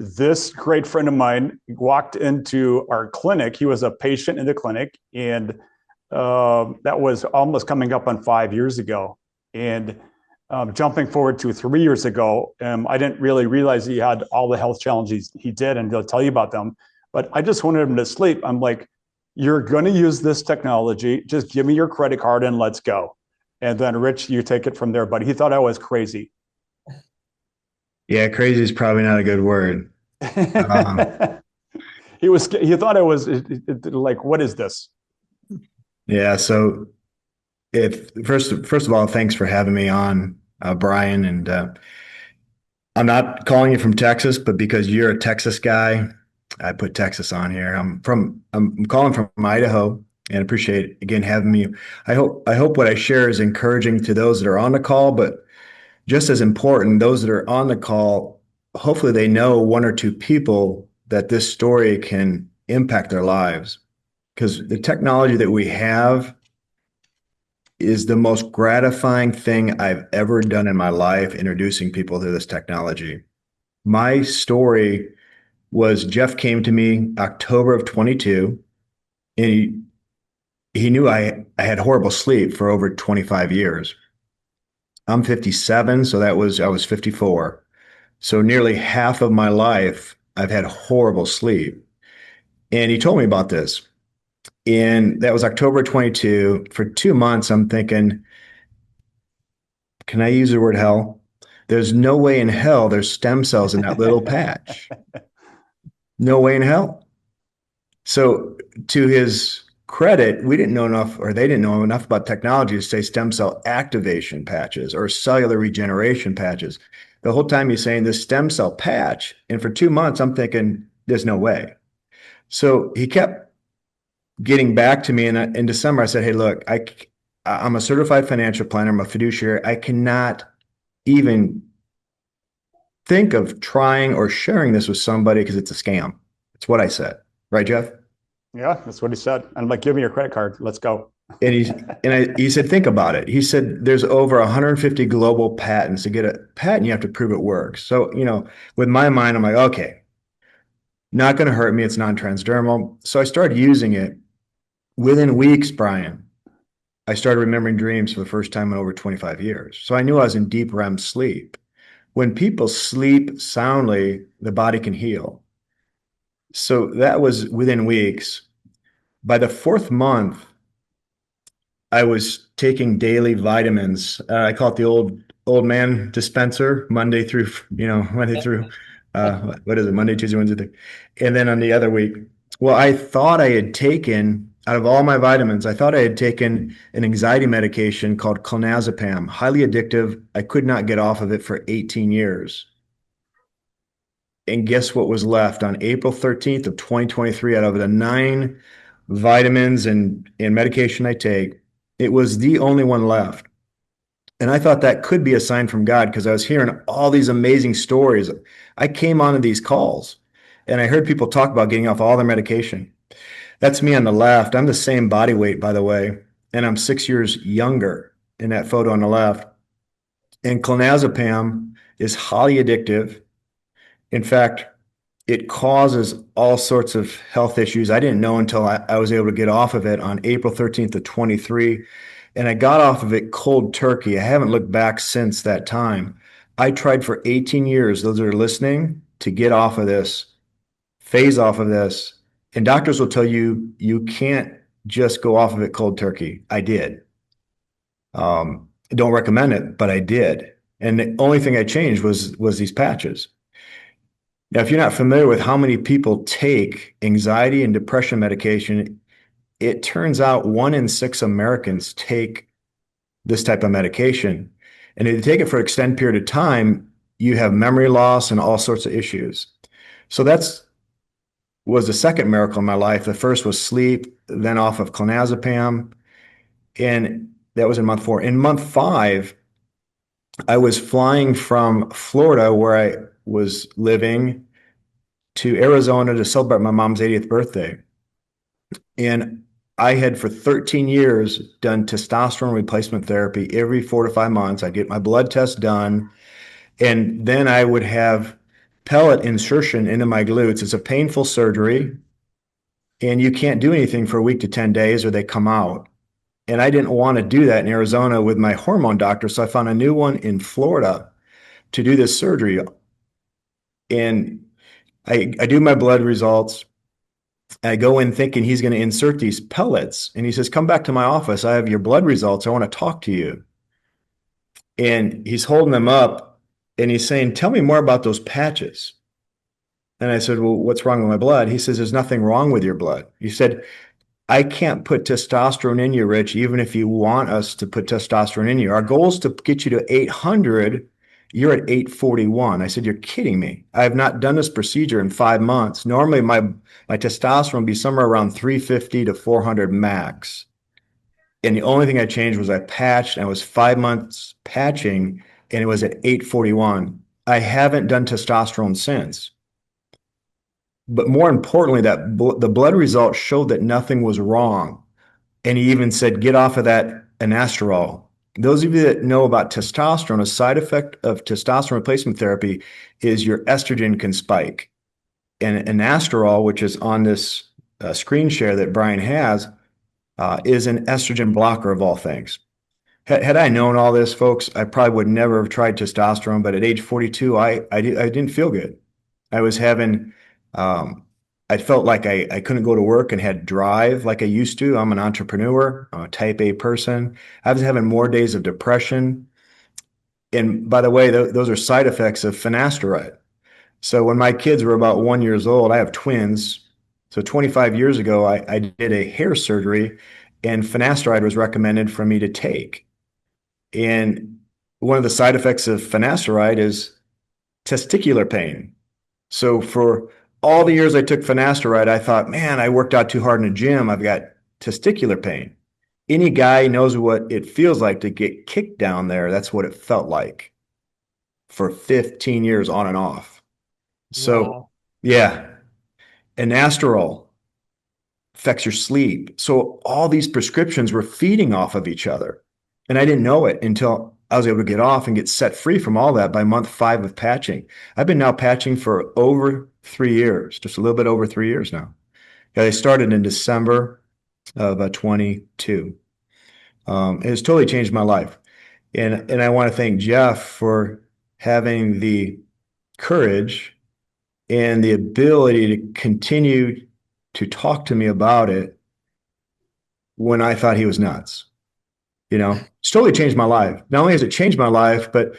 this great friend of mine walked into our clinic. He was a patient in the clinic, and that was almost coming up on 5 years ago. And jumping forward to 3 years ago, I didn't really realize he had all the health challenges he did, and they'll tell you about them. But I just wanted him to sleep. I'm like, you're going to use this technology. Just give me your credit card and let's go. And then, Rich, you take it from there. But he thought I was crazy. Yeah, crazy is probably not a good word. Um, He thought I was like, what is this? yeah, so if first of all, thanks for having me on, Brian. And I'm not calling you from Texas, but because you're a Texas guy, I put Texas on here. I'm calling from Idaho, and appreciate again having me. I hope what I share is encouraging to those that are on the call, but just as important, those that are on the call, hopefully they know one or two people that this story can impact their lives. Because the technology that we have is the most gratifying thing I've ever done in my life, introducing people to this technology. My story was Jeff came to me October of 22, and he knew I had horrible sleep for over 25 years. I'm 57, so I was 54. So nearly half of my life, I've had horrible sleep. And he told me about this. And that was October 22. For 2 months, I'm thinking, can I use the word hell? There's no way in hell there's stem cells in that little patch. No way in hell. So to his credit, we didn't know enough, or they didn't know enough about technology to say stem cell activation patches or cellular regeneration patches. The whole time he's saying this stem cell patch. And for 2 months, I'm thinking, there's no way. So he kept getting back to me. And in December, I said, hey, look, I'm a certified financial planner. I'm a fiduciary. I cannot even think of trying or sharing this with somebody because it's a scam. It's what I said. Right, Jeff? Yeah, that's what he said. And I'm like, give me your credit card. Let's go. And he said, think about it. He said, there's over 150 global patents. To get a patent, you have to prove it works. So, with my mind, I'm like, okay, not going to hurt me. It's non-transdermal. So I started using it. Within weeks, Brian, I started remembering dreams for the first time in over 25 years. So I knew I was in deep REM sleep. When people sleep soundly, the body can heal. So that was within weeks. By the fourth month, I was taking daily vitamins. I call it the old man dispenser, Monday through, what is it? Monday, Tuesday, Wednesday, and then on the other week. Well, I thought I had taken out of all my vitamins, I thought I had taken an anxiety medication called clonazepam, highly addictive. I could not get off of it for 18 years. And guess what was left on April 13th of 2023 out of the 9 vitamins and medication I take? It was the only one left. And I thought that could be a sign from God because I was hearing all these amazing stories. I came onto these calls and I heard people talk about getting off all their medication. That's me on the left. I'm the same body weight, by the way, and I'm 6 years younger in that photo on the left. And clonazepam is highly addictive. In fact, it causes all sorts of health issues. I didn't know until I was able to get off of it on April 13th of 23. And I got off of it cold turkey. I haven't looked back since that time. I tried for 18 years, those that are listening, to get off of this, phase off of this. And doctors will tell you, you can't just go off of it cold turkey. I did. I don't recommend it, but I did. And the only thing I changed was these patches. Now, if you're not familiar with how many people take anxiety and depression medication, it turns out 1 in 6 Americans take this type of medication. And if you take it for an extended period of time, you have memory loss and all sorts of issues. So that's was the second miracle in my life. The first was sleep, then off of clonazepam. And that was in month 4. In month 5, I was flying from Florida, where I was living, to Arizona to celebrate my mom's 80th birthday. And I had for 13 years done testosterone replacement therapy every 4 to 5 months. I'd get my blood test done. And then I would have pellet insertion into my glutes. It's a painful surgery, and you can't do anything for a week to 10 days or they come out. And I didn't want to do that in Arizona with my hormone doctor. So I found a new one in Florida to do this surgery. And I do my blood results. I go in thinking he's going to insert these pellets. And he says, come back to my office. I have your blood results. I want to talk to you. And he's holding them up and he's saying, tell me more about those patches. And I said, well, what's wrong with my blood? He says, there's nothing wrong with your blood. He said, I can't put testosterone in you, Rich, even if you want us to put testosterone in you. Our goal is to get you to 800. You're at 841. I said, you're kidding me. I have not done this procedure in 5 months. Normally, my testosterone would be somewhere around 350 to 400 max. And the only thing I changed was I patched. I was 5 months patching, and it was at 841. I haven't done testosterone since. But more importantly, the blood results showed that nothing was wrong. And he even said, get off of that anastrol. Those of you that know about testosterone, a side effect of testosterone replacement therapy is your estrogen can spike. And anastrol, which is on this screen share that Brian has, is an estrogen blocker of all things. Had I known all this, folks, I probably would never have tried testosterone. But at age 42, I didn't feel good. I was having, I felt like I couldn't go to work and had drive like I used to. I'm an entrepreneur. I'm a type A person. I was having more days of depression. And by the way, those are side effects of finasteride. So when my kids were about 1 year old, I have twins. So 25 years ago, I did a hair surgery and finasteride was recommended for me to take. And one of the side effects of finasteride is testicular pain. So for all the years I took finasteride, I thought, man, I worked out too hard in the gym. I've got testicular pain. Any guy knows what it feels like to get kicked down there. That's what it felt like for 15 years on and off. So, Wow. yeah, anastrol affects your sleep. So all these prescriptions were feeding off of each other. And I didn't know it until I was able to get off and get set free from all that by month 5 of patching. I've been now patching for over 3 years, just a little bit over 3 years now. I started in December of 22. It has totally changed my life. And I want to thank Jeff for having the courage and the ability to continue to talk to me about it when I thought he was nuts. It's totally changed my life. Not only has it changed my life, but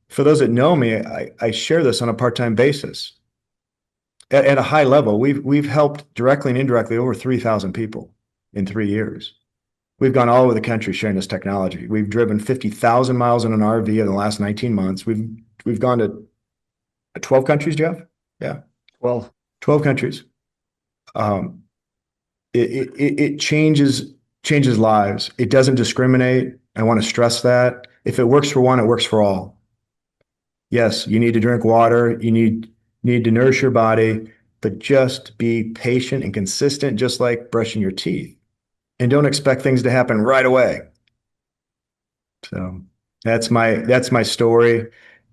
for those that know me, I share this on a part-time basis. At a high level, we've helped directly and indirectly over 3,000 people in 3 years. We've gone all over the country sharing this technology. We've driven 50,000 miles in an RV in the last 19 months. We've gone to 12 countries, Jeff? Yeah. Well, 12 countries. It changes lives. It doesn't discriminate. I want to stress that. If it works for one, it works for all. Yes, you need to drink water. You need to nourish your body, but just be patient and consistent, just like brushing your teeth. And don't expect things to happen right away. So that's my story,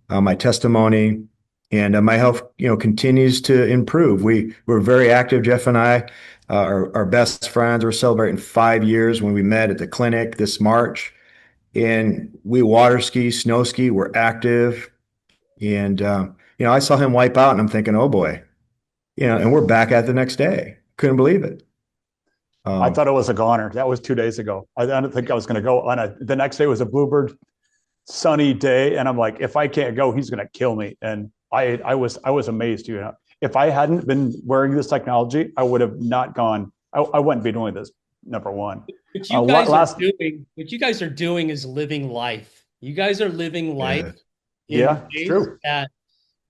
my testimony, and my health, continues to improve. We're very active, Jeff and I. Our best friends. We're celebrating 5 years when we met at the clinic this March, and we water ski, snow ski. We're active, and I saw him wipe out, and I'm thinking, oh boy, and we're back at the next day. Couldn't believe it. I thought it was a goner. That was 2 days ago. I don't think I was going to go on the next day was a bluebird sunny day. And I'm like, if I can't go, he's going to kill me. And I was amazed. If I hadn't been wearing this technology, I would have not gone. I wouldn't be doing this. Number one. What you guys are doing is living life. You guys are living life in It's ways true. that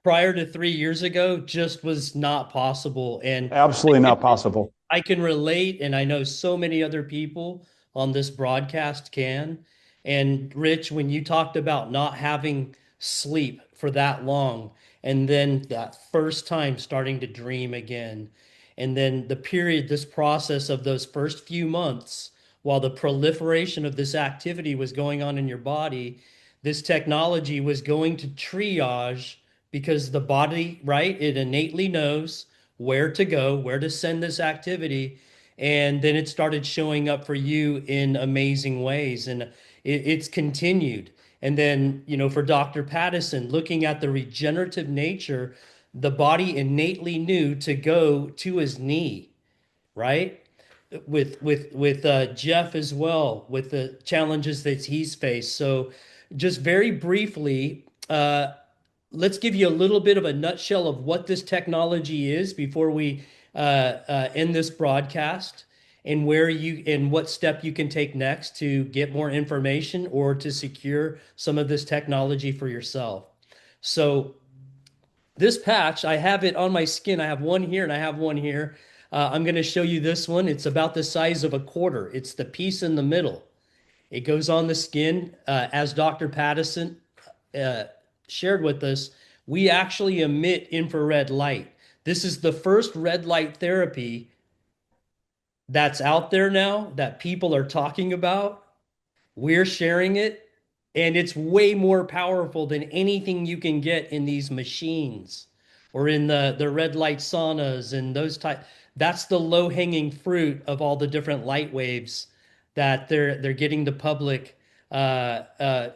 prior to 3 years ago just was not possible. And Absolutely not possible. I can relate, and I know so many other people on this broadcast can. And Rich, when you talked about not having sleep for that long, and then that first time starting to dream again, and then this process of those first few months, while the proliferation of this activity was going on in your body, this technology was going to triage because the body, right, it innately knows where to go, where to send this activity. And then it started showing up for you in amazing ways. And it's continued. And then, for Dr. Pattison, looking at the regenerative nature, the body innately knew to go to his knee, right? With Jeff as well, with the challenges that he's faced. So, just very briefly, let's give you a little bit of a nutshell of what this technology is before we end this broadcast, and what step you can take next to get more information or to secure some of this technology for yourself. So this patch, I have it on my skin. I have one here and I have one here. I'm going to show you this one. It's about the size of a quarter. It's the piece in the middle. It goes on the skin. As Dr. Pattison uh, shared with us, we actually emit infrared light. This is the first red light therapy that's out there now that people are talking about. We're sharing it, and it's way more powerful than anything you can get in these machines or in the red light saunas and those type. That's the low-hanging fruit of all the different light waves that they're getting the public I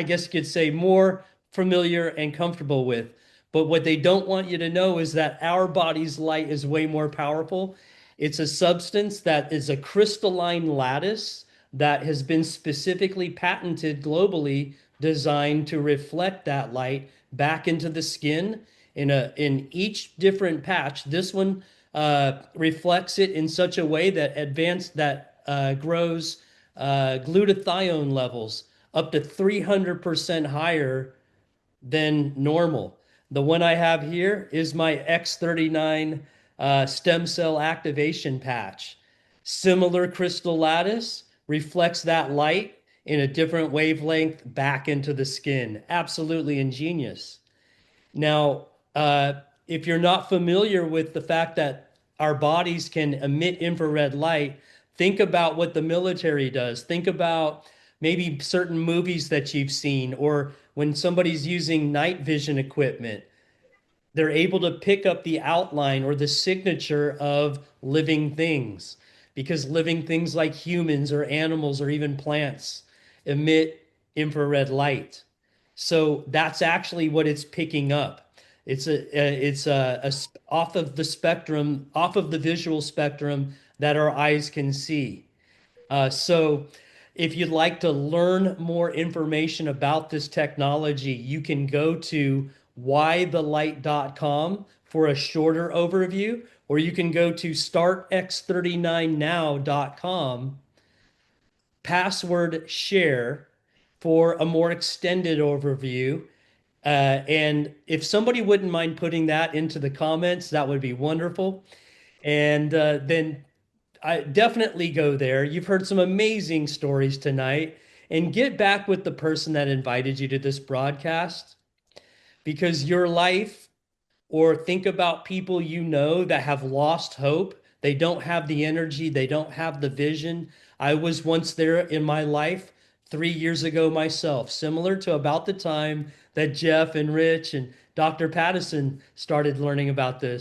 guess you could say, more familiar and comfortable with. But what they don't want you to know is that our body's light is way more powerful. It's a substance that is a crystalline lattice that has been specifically patented globally, designed to reflect that light back into the skin in each different patch. This one reflects it in such a way that grows glutathione levels up to 300% higher than normal. The one I have here is my X39 stem cell activation patch. Similar crystal lattice reflects that light in a different wavelength back into the skin. Absolutely ingenious. Now, if you're not familiar with the fact that our bodies can emit infrared light, think about what the military does. Think about maybe certain movies that you've seen, or when somebody's using night vision equipment, they're able to pick up the outline or the signature of living things, because living things like humans or animals or even plants emit infrared light. So that's actually what it's picking up. It's off of the spectrum, off of the visual spectrum that our eyes can see. So if you'd like to learn more information about this technology, you can go to whythelight.com for a shorter overview, or you can go to startx39now.com, password share, for a more extended overview. And if somebody wouldn't mind putting that into the comments, that would be wonderful. And then I definitely go there. You've heard some amazing stories tonight, and get back with the person that invited you to this broadcast, because your life, or think about people you know that have lost hope. They don't have the energy, they don't have the vision. I was once there in my life 3 years ago myself, similar to about the time that Jeff and Rich and Dr. Pattison started learning about this.